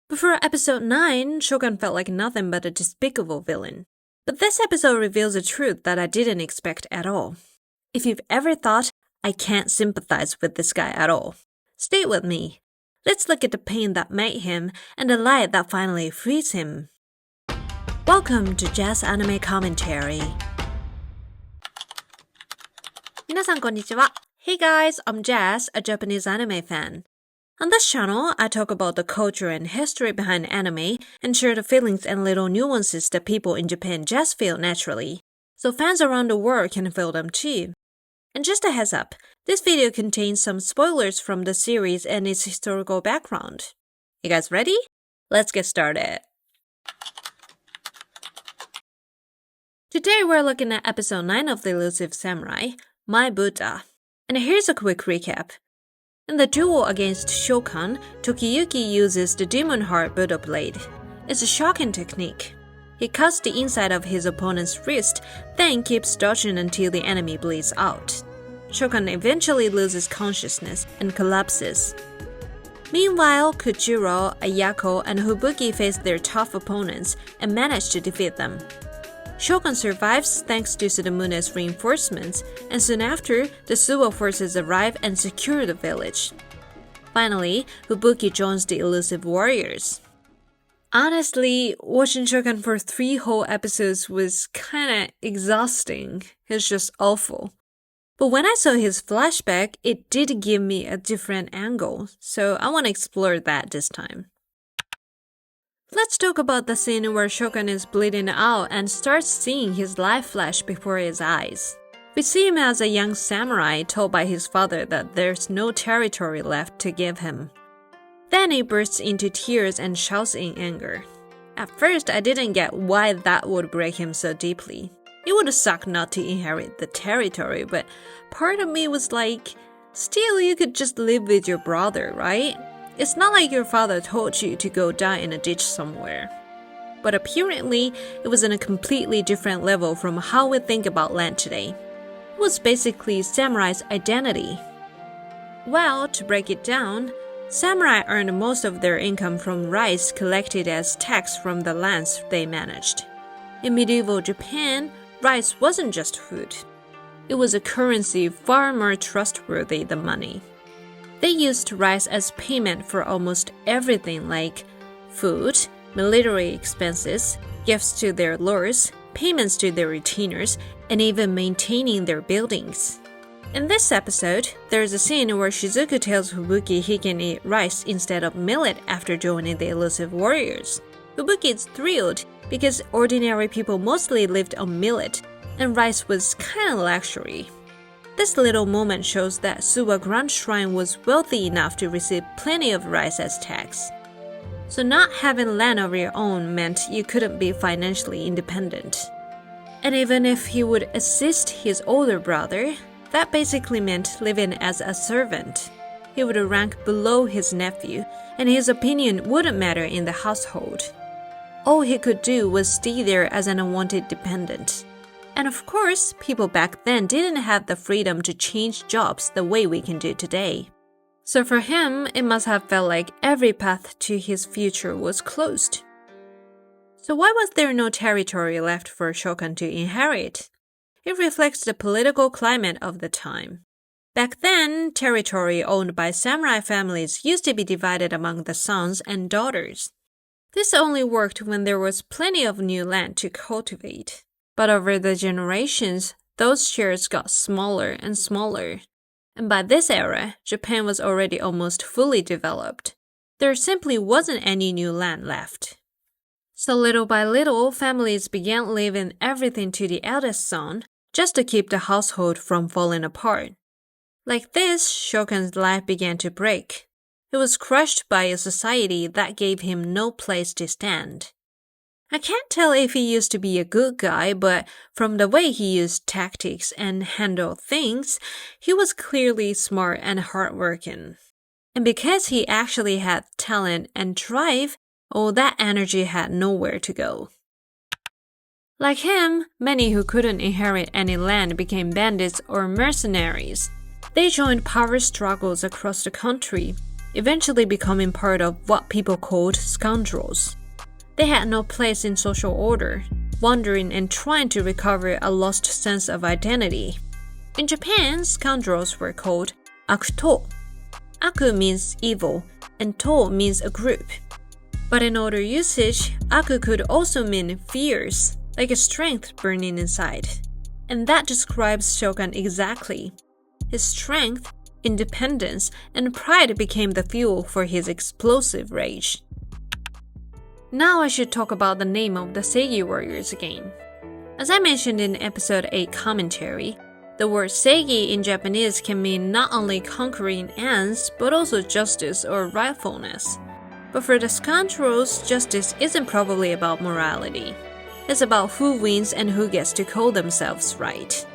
Before episode 9, Shokan felt like nothing but a despicable villain. But this episode reveals a truth that I didn't expect at all. If you've ever thought, I can't sympathize with this guy at all, stay with me. Let's look at the pain that made him and the light that finally frees him. Welcome to Jas Anime Commentary. 皆さんこんにちは。Hey guys, I'm Jas, a Japanese anime fan.On this channel, I talk about the culture and history behind anime and share the feelings and little nuances that people in Japan just feel naturally, so fans around the world can feel them too. And just a heads up, this video contains some spoilers from the series and its historical background. You guys ready? Let's get started. Today we're looking at episode 9 of the Elusive Samurai, My Buddha. And here's a quick recap.In the duel against Shōkan, Tokiyuki uses the Demon Heart Buddha Blade. It's a Shokan technique. He cuts the inside of his opponent's wrist, then keeps dodging until the enemy bleeds out. Shokan eventually loses consciousness and collapses. Meanwhile, Kujiro, Ayako, and Fubuki face their tough opponents and manage to defeat them.Shokan survives thanks to Sudamune's reinforcements, and soon after, the Suwa forces arrive and secure the village. Finally, Fubuki joins the Elusive Warriors. Honestly, watching Shokan for 3 whole episodes was kinda exhausting. It's just awful. But when I saw his flashback, it did give me a different angle, so I want to explore that this time.Let's talk about the scene where Shokan is bleeding out and starts seeing his life flash before his eyes. We see him as a young samurai told by his father that there's no territory left to give him. Then he bursts into tears and shouts in anger. At first, I didn't get why that would break him so deeply. It would suck not to inherit the territory, but part of me was like, still you could just live with your brother, right?It's not like your father told you to go die in a ditch somewhere. But apparently, it was on a completely different level from how we think about land today. It was basically samurai's identity. Well, to break it down, samurai earned most of their income from rice collected as tax from the lands they managed. In medieval Japan, rice wasn't just food. It was a currency far more trustworthy than money.They used rice as payment for almost everything like food, military expenses, gifts to their lords, payments to their retainers, and even maintaining their buildings. In this episode, there is a scene where Shizuku tells Fubuki he can eat rice instead of millet after joining the Elusive Warriors. Fubuki is thrilled because ordinary people mostly lived on millet, and rice was kind of luxury.This little moment shows that Suwa Grand Shrine was wealthy enough to receive plenty of rice as tax. So not having land of your own meant you couldn't be financially independent. And even if he would assist his older brother, that basically meant living as a servant. He would rank below his nephew, and his opinion wouldn't matter in the household. All he could do was stay there as an unwanted dependent.And of course, people back then didn't have the freedom to change jobs the way we can do today. So for him, it must have felt like every path to his future was closed. So why was there no territory left for Shokan to inherit? It reflects the political climate of the time. Back then, territory owned by samurai families used to be divided among the sons and daughters. This only worked when there was plenty of new land to cultivate.But over the generations, those shares got smaller and smaller. And by this era, Japan was already almost fully developed. There simply wasn't any new land left. So little by little, families began leaving everything to the eldest son just to keep the household from falling apart. Like this, Shokan's life began to break. He was crushed by a society that gave him no place to stand.I can't tell if he used to be a good guy, but from the way he used tactics and handled things, he was clearly smart and hardworking. And because he actually had talent and drive, all that energy had nowhere to go. Like him, many who couldn't inherit any land became bandits or mercenaries. They joined power struggles across the country. eventually becoming part of what people called scoundrels. They had no place in social order, wandering and trying to recover a lost sense of identity. In Japan, scoundrels were called akutō. Aku means evil, and to means a group. But in older usage, aku could also mean fierce, like a strength burning inside. And that describes Shokan exactly. His strength, independence, and pride became the fuel for his explosive rage. Now I should talk about the name of the Seigi Warriors again. As I mentioned in Episode 8 commentary, the word Seigi in Japanese can mean not only conquering ends, but also justice or rightfulness. But for the scoundrels, justice isn't probably about morality. It's about who wins and who gets to call themselves right.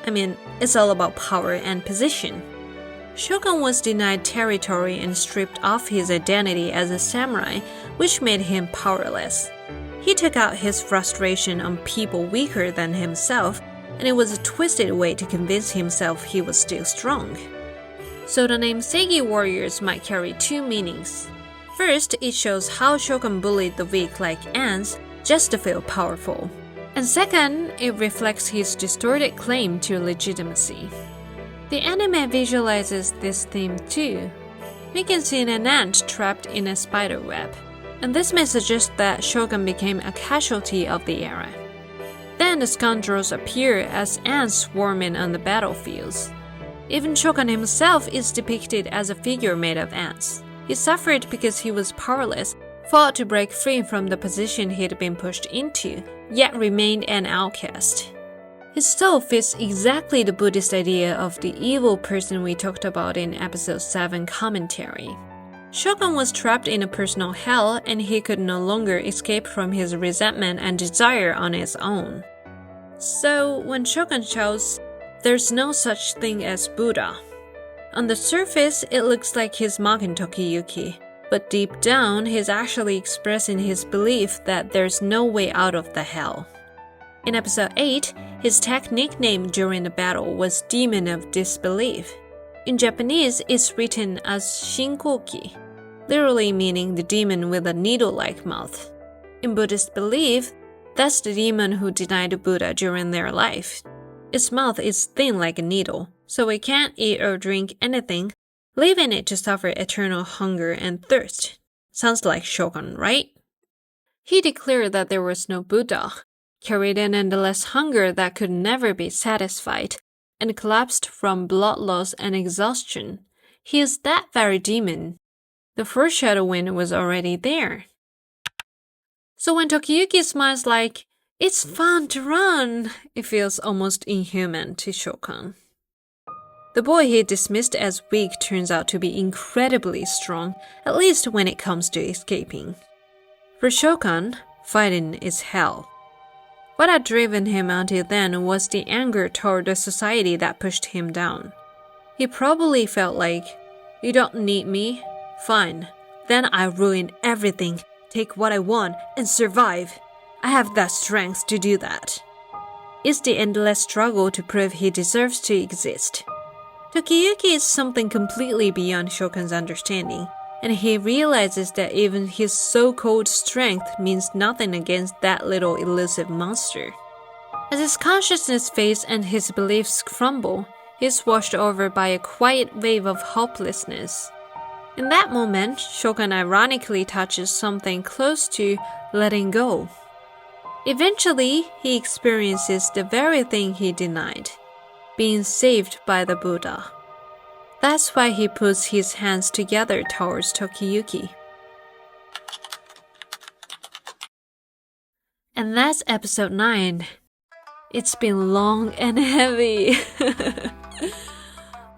I mean, it's all about power and position. Shokan was denied territory and stripped off his identity as a samurai, which made him powerless. He took out his frustration on people weaker than himself, and it was a twisted way to convince himself he was still strong. So the name Seigi Warriors might carry two meanings. First, it shows how Shokan bullied the weak like ants just to feel powerful. And second, it reflects his distorted claim to legitimacy. The anime visualizes this theme too. We can see an ant trapped in a spider web, and this may suggest that Shokan became a casualty of the era. Then the scoundrels appear as ants swarming on the battlefields. Even Shokan himself is depicted as a figure made of ants. He suffered because he was powerless, fought to break free from the position he'd been pushed into, yet remained an outcast. His soul fits exactly the Buddhist idea of the evil person we talked about in Episode 7 commentary. Shokan was trapped in a personal hell and he could no longer escape from his resentment and desire on his own. So when Shokan shouts, "There's no such thing as Buddha," on the surface it looks like he's mocking Tokiyuki, but deep down he's actually expressing his belief that there's no way out of the hell. In Episode 8, his tag nickname during the battle was Demon of Disbelief. In Japanese, it's written as Shinkoki, literally meaning the demon with a needle-like mouth. In Buddhist belief, that's the demon who denied Buddha during their life. Its mouth is thin like a needle, so it can't eat or drink anything, leaving it to suffer eternal hunger and thirst. Sounds like Shokan, right? He declared that there was no Buddha, carried an endless hunger that could never be satisfied, and collapsed from blood loss and exhaustion. He is that very demon. The foreshadowing was already there. So when Tokiyuki smiles like, "It's fun to run," it feels almost inhuman to Shokan. The boy he dismissed as weak turns out to be incredibly strong, at least when it comes to escaping. For Shokan, fighting is hell. What had driven him until then was the anger toward the society that pushed him down. He probably felt like, "You don't need me? Fine. Then I ruin everything, take what I want, and survive. I have that strength to do that." It's the endless struggle to prove he deserves to exist. Tokiyuki is something completely beyond Shokan's understanding, and he realizes that even his so-called strength means nothing against that little elusive monster. As his consciousness fades and his beliefs crumble, he's washed over by a quiet wave of hopelessness. In that moment, Shokan ironically touches something close to letting go. Eventually, he experiences the very thing he denied, being saved by the Buddha. That's why he puts his hands together towards Tokiyuki. And that's Episode 9. It's been long and heavy.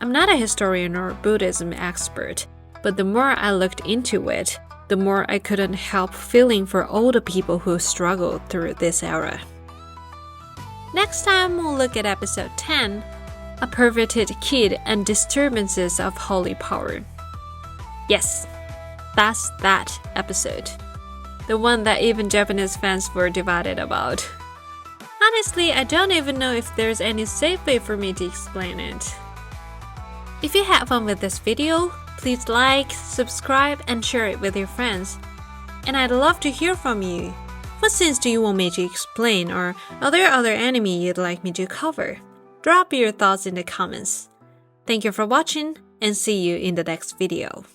I'm not a historian or Buddhism expert, but the more I looked into it, the more I couldn't help feeling for all the people who struggled through this era. Next time we'll look at Episode 10, A Perverted Kid and Disturbances of Holy Power. Yes, that's that episode. The one that even Japanese fans were divided about. Honestly, I don't even know if there's any safe way for me to explain it. If you had fun with this video, Please like, subscribe, and share it with your friends. And I'd love to hear from you. What scenes do you want me to explain, or are there other anime you'd like me to cover? Drop your thoughts in the comments. Thank you for watching, and see you in the next video.